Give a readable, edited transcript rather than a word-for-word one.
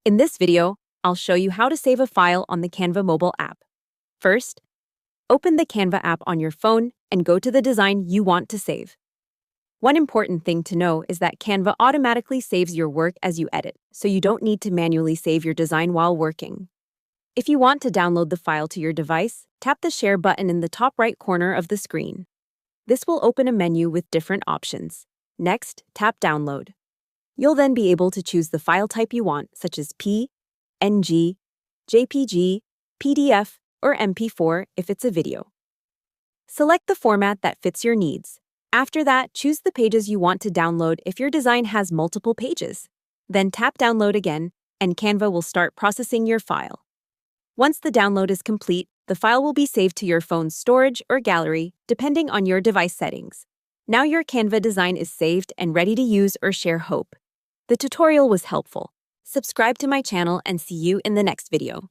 In this video, I'll show you how to save a file on the Canva mobile app. First, open the Canva app on your phone and go to the design you want to save. One important thing to know is that Canva automatically saves your work as you edit, so you don't need to manually save your design while working. If you want to download the file to your device, tap the Share button in the top right corner of the screen. This will open a menu with different options. Next, tap Download. You'll then be able to choose the file type you want, such as PNG, JPG, PDF, or MP4 if it's a video. Select the format that fits your needs. After that, choose the pages you want to download if your design has multiple pages. Then tap Download again, and Canva will start processing your file. Once the download is complete, the file will be saved to your phone's storage or gallery, depending on your device settings. Now your Canva design is saved and ready to use or share. Hope the tutorial was helpful. Subscribe to my channel and see you in the next video.